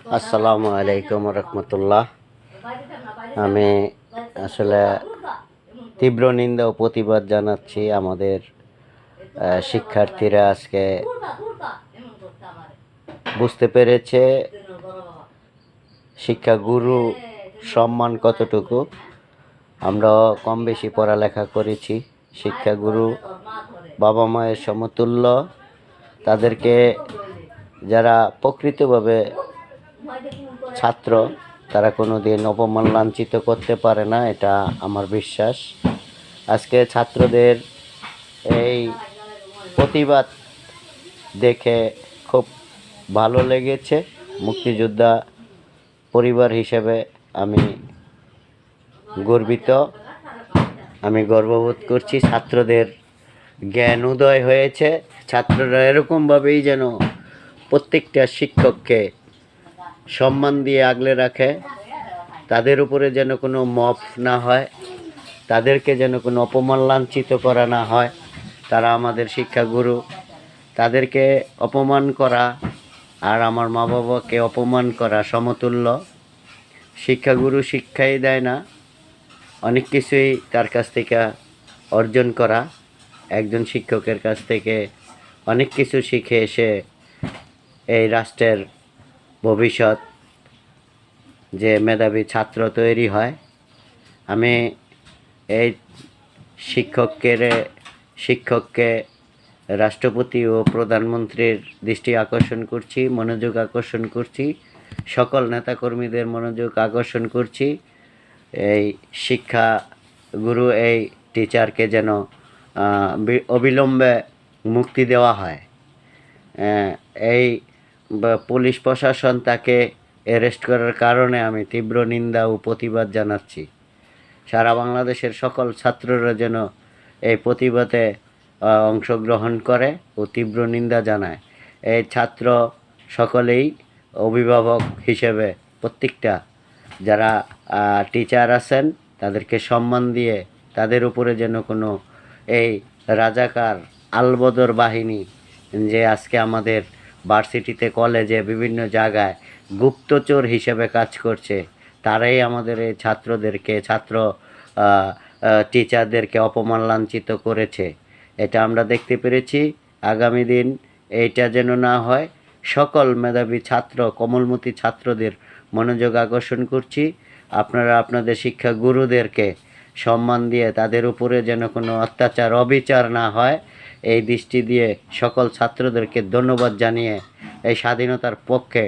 আসসালামু আলাইকুম রহমতুল্লাহ। আমি আসলে তীব্র নিন্দা ও প্রতিবাদ জানাচ্ছি। আমাদের শিক্ষার্থীরা আজকে বুঝতে পেরেছে শিক্ষাগুরু সম্মান কতটুকু। আমরা কম বেশি পড়ালেখা করেছি। শিক্ষাগুরু বাবা মায়ের সমতুল্য। তাদেরকে যারা প্রকৃতভাবে ছাত্র, তারা কোনো দিন অপমান লাঞ্ছিত করতে পারে না, এটা আমার বিশ্বাস। আজকে ছাত্রদের এই প্রতিবাদ দেখে খুব ভালো লেগেছে। মুক্তিযোদ্ধা পরিবার হিসেবে আমি গর্বিত, আমি গর্ববোধ করছি। ছাত্রদের জ্ঞান উদয় হয়েছে। ছাত্ররা এরকমভাবেই যেন প্রত্যেকটা শিক্ষককে সম্মান দিয়ে আগলে রাখে, তাদের উপরে যেন কোনো মপ না হয়, তাদেরকে যেন কোনো অপমান লাঞ্ছিত করা না হয়। তারা আমাদের শিক্ষাগুরু। তাদেরকে অপমান করা আর আমার মা বাবাকে অপমান করা সমতুল্য। শিক্ষাগুরু শিক্ষাই দেয় না, অনেক কিছুই তার কাছ থেকে অর্জন করা। একজন শিক্ষকের কাছ থেকে অনেক কিছু শিখে এসে এই রাষ্ট্রের ভবিষ্যৎ যে মেধাবী ছাত্র তৈরি হয়। আমি এই শিক্ষককে রাষ্ট্রপতি ও প্রধানমন্ত্রীর দৃষ্টি আকর্ষণ করছি, মনোযোগ আকর্ষণ করছি, সকল নেতাকর্মীদের মনোযোগ আকর্ষণ করছি। এই শিক্ষাগুরু এই টিচারকে যেন অবিলম্বে মুক্তি দেওয়া হয়। এই পুলিশ প্রশাসন তাকে অ্যারেস্ট করার কারণে আমি তীব্র নিন্দা ও প্রতিবাদ জানাচ্ছি। সারা বাংলাদেশের সকল ছাত্ররা যেন এই প্রতিবাদে অংশগ্রহণ করে ও তীব্র নিন্দা জানায়। এই ছাত্র সকলেই অভিভাবক হিসেবে প্রত্যেকটা যারা টিচার আছেন তাদেরকে সম্মান দিয়ে, তাদের উপরে যেন কোনো এই রাজাকার আলবদর বাহিনী যে আজকে আমাদের ভার্সিটিতে, কলেজে, বিভিন্ন জায়গায় গুপ্তচর হিসেবে কাজ করছে, তারাই আমাদের এই টিচারদেরকে অপমান লাঞ্ছিত করেছে। এটা আমরা দেখতে পেরেছি। আগামী দিন এইটা যেন না হয়। সকল মেধাবী ছাত্র, কোমলমতি ছাত্রদের মনোযোগ আকর্ষণ করছি, আপনারা আপনাদের শিক্ষাগুরুদেরকে সম্মান দিয়ে তাদের উপরে যেন কোনো অত্যাচার, অবিচার না হয়, এই দৃষ্টি দিয়ে সকল ছাত্রদেরকে ধন্যবাদ জানিয়ে এই স্বাধীনতার পক্ষে